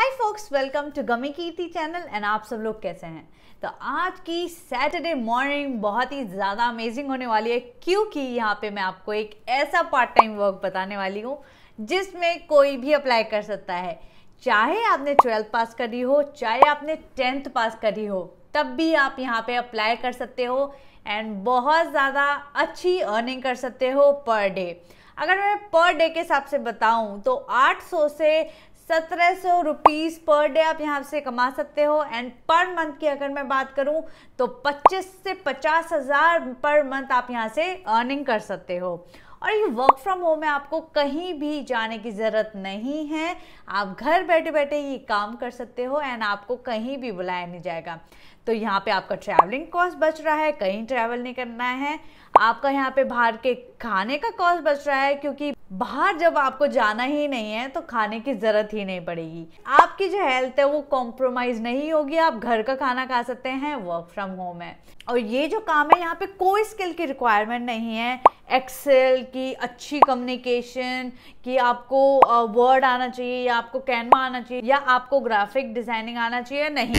Hi folks, welcome to Gummy Keerti channel and आप सब लोग कैसे हैं। तो आज की सैटरडे मॉर्निंग बहुत ही ज़्यादा अमेजिंग होने वाली है, क्योंकि यहाँ पे मैं आपको एक ऐसा पार्ट टाइम वर्क बताने वाली हूँ जिसमें कोई भी अप्लाई कर सकता है। चाहे आपने 12th पास करी हो, चाहे आपने 10th पास करी हो, तब भी आप यहाँ पे अप्लाई कर सकते हो एंड बहुत ज़्यादा अच्छी अर्निंग कर सकते हो पर डे। अगर मैं पर डे के हिसाब से बताऊँ तो 800 से 1700 रुपीज़ पर डे आप यहाँ से कमा सकते हो। एंड पर मंथ की अगर मैं बात करूँ तो 25 से 50 हज़ार पर मंथ आप यहाँ से अर्निंग कर सकते हो। और ये वर्क फ्रॉम होम है, आपको कहीं भी जाने की ज़रूरत नहीं है। आप घर बैठे बैठे ये काम कर सकते हो एंड आपको कहीं भी बुलाया नहीं जाएगा। तो यहाँ पे आपका ट्रैवलिंग कॉस्ट बच रहा है, कहीं ट्रैवल नहीं करना है। आपका यहाँ पे बाहर के खाने का कॉस्ट बच रहा है, क्योंकि बाहर जब आपको जाना ही नहीं है तो खाने की ज़रूरत ही नहीं पड़ेगी। आपकी जो हेल्थ है वो कॉम्प्रोमाइज़ नहीं होगी, आप घर का खाना खा सकते हैं, वर्क फ्रॉम होम है। और ये जो काम है यहाँ पे कोई स्किल की रिक्वायरमेंट नहीं है, एक्सेल की अच्छी कम्युनिकेशन कि आपको वर्ड आना चाहिए या आपको कैनवा आना चाहिए या आपको ग्राफिक डिज़ाइनिंग आना चाहिए, नहीं,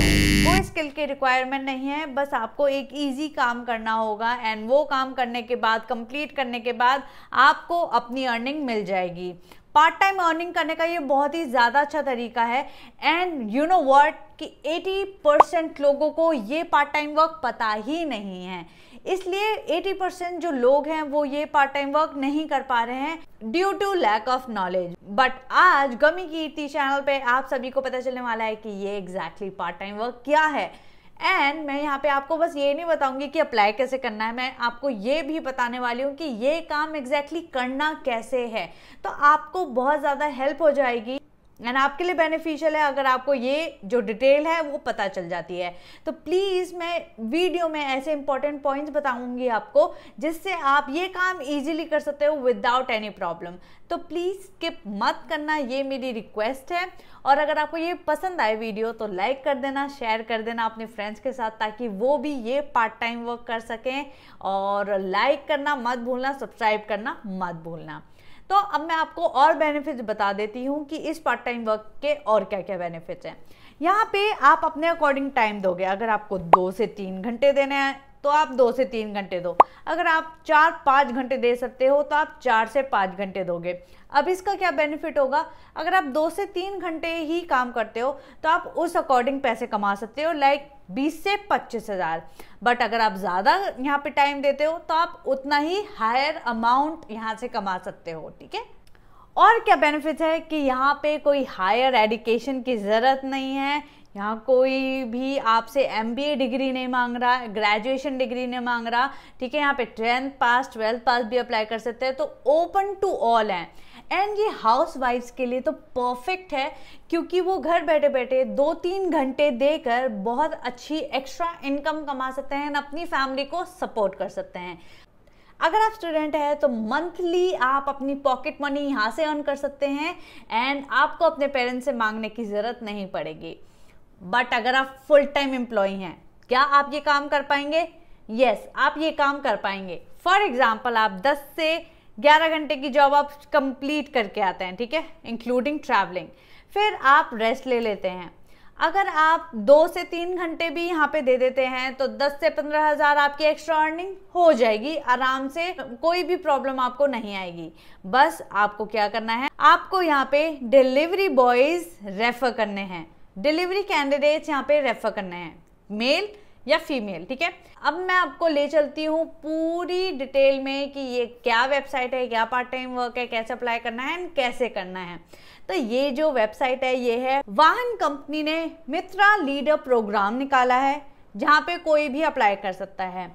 कोई स्किल की रिक्वायरमेंट नहीं है। बस आपको एक इजी काम करना होगा एंड वो काम करने के बाद, कंप्लीट करने के बाद आपको अपनी अर्निंग मिल जाएगी। पार्ट टाइम अर्निंग करने का ये बहुत ही ज़्यादा अच्छा तरीका है। एंड यू नो व्हाट कि 80% लोगों को ये पार्ट टाइम वर्क पता ही नहीं है, इसलिए 80% जो लोग हैं वो ये पार्ट टाइम वर्क नहीं कर पा रहे हैं due to lack of knowledge. But आज गमी कीर्ति चैनल पे आप सभी को पता चलने वाला है कि ये एग्जैक्टली पार्ट टाइम वर्क क्या है। एंड मैं यहाँ पे आपको बस ये नहीं बताऊंगी कि अप्लाई कैसे करना है, मैं आपको ये भी बताने वाली हूँ कि ये काम एग्जैक्टली करना कैसे है। तो आपको बहुत ज़्यादा हेल्प हो जाएगी एंड आपके लिए बेनिफिशियल है अगर आपको ये जो डिटेल है वो पता चल जाती है। तो प्लीज़ मैं वीडियो में ऐसे इंपॉर्टेंट पॉइंट्स बताऊंगी आपको जिससे आप ये काम इजीली कर सकते हो विदाउट एनी प्रॉब्लम। तो प्लीज़ स्किप मत करना, ये मेरी रिक्वेस्ट है। और अगर आपको ये पसंद आए वीडियो तो लाइक कर देना, शेयर कर देना अपने फ्रेंड्स के साथ, ताकि वो भी ये पार्ट टाइम वर्क कर सकें। और लाइक करना मत भूलना, सब्सक्राइब करना मत भूलना। तो अब मैं आपको और बेनिफिट्स बता देती हूँ कि इस पार्ट टाइम वर्क के और क्या क्या बेनिफिट्स हैं। यहाँ पे आप अपने अकॉर्डिंग टाइम दोगे। अगर आपको 2 से 3 घंटे देने हैं तो आप 2 से 3 घंटे दो। अगर आप 4-5 घंटे दे सकते हो तो आप 4 से 5 घंटे दोगे। अब इसका क्या बेनिफिट होगा, अगर आप 2 से 3 घंटे ही काम करते हो तो आप उस अकॉर्डिंग पैसे कमा सकते हो, लाइक 20 से 25 हज़ार। बट अगर आप ज़्यादा यहाँ पे टाइम देते हो तो आप उतना ही हायर अमाउंट यहाँ से कमा सकते हो, ठीक है। और क्या बेनिफिट है कि यहाँ पे कोई हायर एजुकेशन की ज़रूरत नहीं है, यहाँ कोई भी आपसे MBA डिग्री नहीं मांग रहा, ग्रेजुएशन डिग्री नहीं मांग रहा, ठीक है। यहाँ पे 10th पास 12th पास भी अप्लाई कर सकते हैं, तो ओपन टू ऑल है। एंड ये हाउस वाइफ्स के लिए तो परफेक्ट है, क्योंकि वो घर बैठे बैठे 2-3 घंटे देकर बहुत अच्छी एक्स्ट्रा इनकम कमा सकते हैं और अपनी फैमिली को सपोर्ट कर सकते हैं। अगर आप स्टूडेंट है तो मंथली आप अपनी पॉकेट मनी यहाँ से अर्न कर सकते हैं एंड आपको अपने पेरेंट्स से मांगने की ज़रूरत नहीं पड़ेगी। बट अगर आप फुल टाइम एम्प्लॉय हैं, क्या आप ये काम कर पाएंगे? यस, आप ये काम कर पाएंगे। फॉर एग्जाम्पल, आप 10 से 11 घंटे की जॉब आप कंप्लीट करके आते हैं, ठीक है, इंक्लूडिंग ट्रैवलिंग। फिर आप रेस्ट ले लेते हैं। अगर आप 2 से 3 घंटे भी यहाँ पे दे देते हैं तो 10 से 15 हज़ार आपकी एक्स्ट्रा अर्निंग हो जाएगी आराम से, कोई भी प्रॉब्लम आपको नहीं आएगी। बस आपको क्या करना है, आपको यहाँ पे डिलीवरी बॉयज रेफर करने हैं, डिलीवरी कैंडिडेट्स यहाँ पे रेफर करने हैं, मेल या फीमेल, ठीक है। अब मैं आपको ले चलती हूँ पूरी डिटेल में कि ये क्या वेबसाइट है, क्या पार्ट टाइम वर्क है, कैसे अप्लाई करना है एंड कैसे करना है। तो ये जो वेबसाइट है ये है, वाहन कंपनी ने मित्रा लीडर प्रोग्राम निकाला है जहाँ पे कोई भी अप्लाई कर सकता है।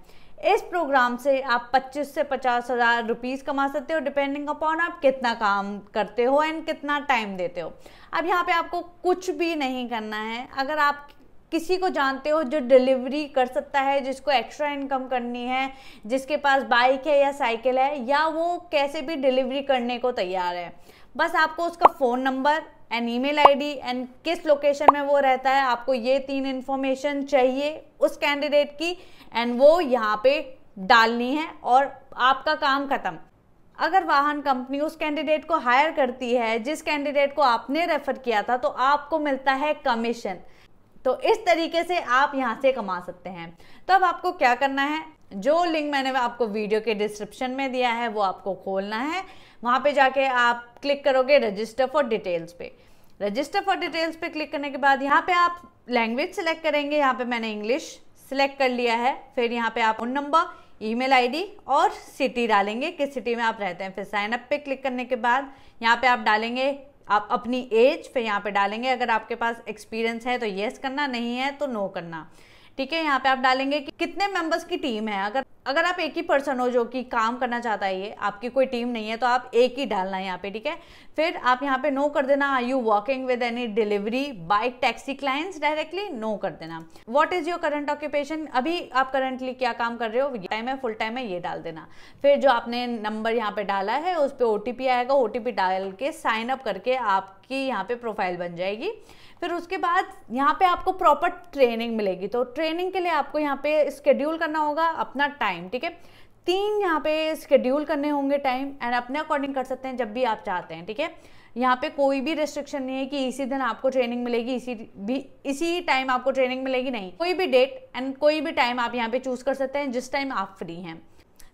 इस प्रोग्राम से आप 25 से 50 हज़ार रुपीज़ कमा सकते हो, डिपेंडिंग अपॉन आप कितना काम करते हो एंड कितना टाइम देते हो। अब यहाँ पे आपको कुछ भी नहीं करना है। अगर आप किसी को जानते हो जो डिलीवरी कर सकता है, जिसको एक्स्ट्रा इनकम करनी है, जिसके पास बाइक है या साइकिल है, या वो कैसे भी डिलीवरी करने को तैयार है, बस आपको उसका phone number and email ID and किस लोकेशन में वो रहता है, आपको ये 3 इन्फॉर्मेशन चाहिए उस कैंडिडेट की एंड वो यहाँ पे डालनी है और आपका काम ख़त्म। अगर वाहन कंपनी उस कैंडिडेट को हायर करती है जिस कैंडिडेट को आपने रेफर किया था, तो आपको मिलता है कमीशन। तो इस तरीके से आप यहाँ से कमा सकते हैं। तो अब आपको क्या करना है, जो लिंक मैंने आपको वीडियो के डिस्क्रिप्शन में दिया है वो आपको खोलना है। वहाँ पे जाके आप क्लिक करोगे रजिस्टर फॉर डिटेल्स पे। रजिस्टर फॉर डिटेल्स पे क्लिक करने के बाद यहाँ पे आप लैंग्वेज सेलेक्ट करेंगे। यहाँ पे मैंने इंग्लिश सिलेक्ट कर लिया है। फिर यहाँ पे आप फोन नंबर, ईमेल आईडी और सिटी डालेंगे, किस सिटी में आप रहते हैं। फिर साइन अप पे क्लिक करने के बाद यहाँ पे आप डालेंगे आप अपनी एज। फिर यहाँ पे डालेंगे अगर आपके पास एक्सपीरियंस है तो येस करना, नहीं है तो नो करना। ठीक है, यहाँ पे आप डालेंगे कि कितने मेंबर्स की टीम है। अगर आप एक ही पर्सन हो जो कि काम करना चाहता है, ये आपकी कोई टीम नहीं है, तो आप एक ही डालना है यहाँ पे। ठीक है, फिर आप यहाँ पे नो कर देना। Are you working with any delivery bike taxi clients directly, no कर देना। What is your current occupation, अभी आप करंटली क्या काम कर रहे हो, टाइम है, फुल टाइम है, ये डाल देना। फिर जो आपने नंबर यहाँ पे डाला है उस पर OTP आएगा, OTP डाल के साइन अप करके आपकी यहाँ पे प्रोफाइल बन जाएगी। फिर उसके बाद यहाँ पे आपको प्रॉपर ट्रेनिंग मिलेगी। तो ट्रेनिंग के लिए आपको यहाँ पे स्केड्यूल करना होगा अपना टाइम। ठीक है, 3 यहाँ पे स्केड्यूल करने होंगे टाइम, एंड अपने अकॉर्डिंग कर सकते हैं जब भी आप चाहते हैं। ठीक है, यहाँ पे कोई भी रिस्ट्रिक्शन नहीं है कि इसी दिन आपको ट्रेनिंग मिलेगी, इसी टाइम आपको ट्रेनिंग मिलेगी, नहीं। कोई भी डेट एंड कोई भी टाइम आप यहाँ पे चूज कर सकते हैं जिस टाइम आप फ्री हैं।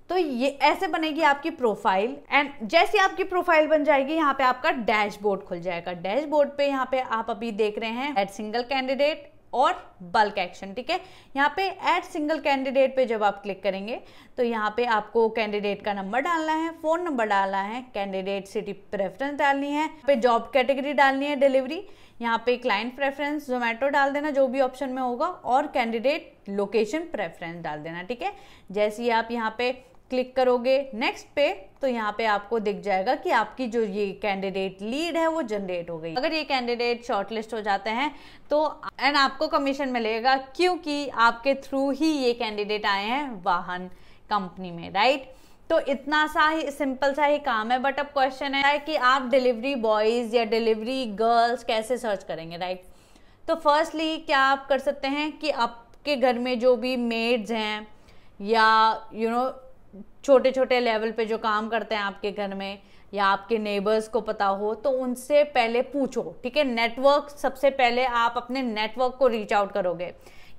तो ये ऐसे बनेगी आपकी प्रोफाइल, एंड जैसे आपकी प्रोफाइल बन जाएगी यहाँ पे आपका डैशबोर्ड खुल जाएगा। डैशबोर्ड पे यहाँ पे आप अभी देख रहे हैं ऐड सिंगल कैंडिडेट और बल्क एक्शन। ठीक है, यहाँ पे ऐड सिंगल कैंडिडेट पे जब आप क्लिक करेंगे तो यहाँ पे आपको कैंडिडेट का नंबर डालना है, फोन नंबर डालना है, कैंडिडेट सिटी प्रेफरेंस डालनी है, पे जॉब कैटेगरी डालनी है डिलीवरी, यहाँ पे क्लाइंट प्रेफरेंस जोमेटो डाल देना जो भी ऑप्शन में होगा, और कैंडिडेट लोकेशन प्रेफरेंस डाल देना। ठीक है, जैसे ही आप यहाँ पे क्लिक करोगे नेक्स्ट पे तो यहाँ पे आपको दिख जाएगा कि आपकी जो ये कैंडिडेट लीड है वो जनरेट हो गई। अगर ये कैंडिडेट शॉर्टलिस्ट हो जाते हैं तो एंड आपको कमीशन मिलेगा, क्योंकि आपके थ्रू ही ये कैंडिडेट आए हैं वाहन कंपनी में, राइट। तो इतना सा ही सिंपल सा ही काम है। बट अब क्वेश्चन है कि आप डिलीवरी बॉयज या डिलीवरी गर्ल्स कैसे सर्च करेंगे, राइट। तो फर्स्टली क्या आप कर सकते हैं कि आपके घर में जो भी मेड्स हैं या छोटे छोटे लेवल पे जो काम करते हैं आपके घर में, या आपके नेबर्स को पता हो, तो उनसे पहले पूछो। ठीक है, नेटवर्क सबसे पहले आप अपने नेटवर्क को रीच आउट करोगे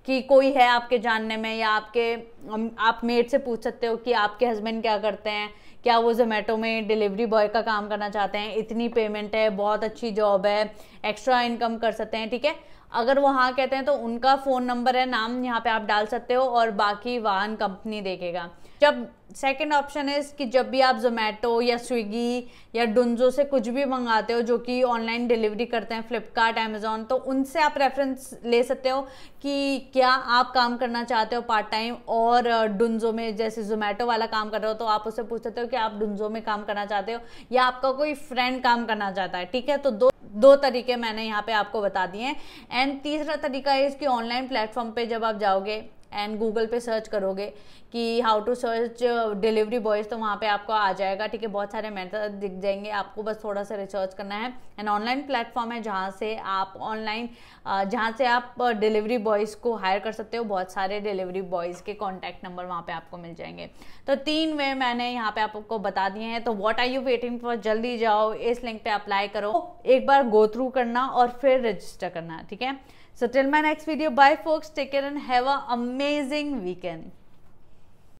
कि कोई है आपके जानने में, या आप मेड से पूछ सकते हो कि आपके हस्बैंड क्या करते हैं, क्या वो जोमेटो में डिलीवरी बॉय का काम करना चाहते हैं, इतनी पेमेंट है, बहुत अच्छी जॉब है, एक्स्ट्रा इनकम कर सकते हैं। ठीक है, अगर वो हाँ कहते हैं तो उनका फ़ोन नंबर है, नाम यहाँ पे आप डाल सकते हो, और बाकी वाहन कंपनी देखेगा। जब सेकंड ऑप्शन है कि जब भी आप जोमेटो या स्विगी या डुंजो से कुछ भी मंगाते हो जो कि ऑनलाइन डिलीवरी करते हैं, फ्लिपकार्ट, अमेजोन, तो उनसे आप रेफरेंस ले सकते हो कि क्या आप काम करना चाहते हो पार्ट टाइम, और डुंजो में जैसे जोमेटो वाला काम कर रहे हो तो आप उससे पूछ सकते हो कि आप डुंजो में काम करना चाहते हो या आपका कोई फ्रेंड काम करना चाहता है। ठीक है, तो दो तरीके मैंने यहाँ पे आपको बता दिए हैं। एंड तीसरा तरीका है इसकी ऑनलाइन प्लेटफॉर्म पे जब आप जाओगे एंड गूगल पे सर्च करोगे कि how to search delivery boys, तो वहाँ पे आपको आ जाएगा। ठीक है, बहुत सारे मेथड दिख जाएंगे, आपको बस थोड़ा सा रिसर्च करना है। एंड ऑनलाइन प्लेटफॉर्म है जहाँ से आप डिलीवरी बॉयज़ को हायर कर सकते हो। बहुत सारे डिलीवरी बॉयज़ के कॉन्टैक्ट नंबर वहाँ पे आपको मिल जाएंगे। तो 3 वे मैंने यहाँ पे आपको बता दिए हैं। तो what are you waiting for, जल्दी जाओ, इस लिंक पे अप्लाई करो, एक बार गो थ्रू करना और फिर रजिस्टर करना। ठीक है, so till my next video, bye folks, take care and have an amazing weekend.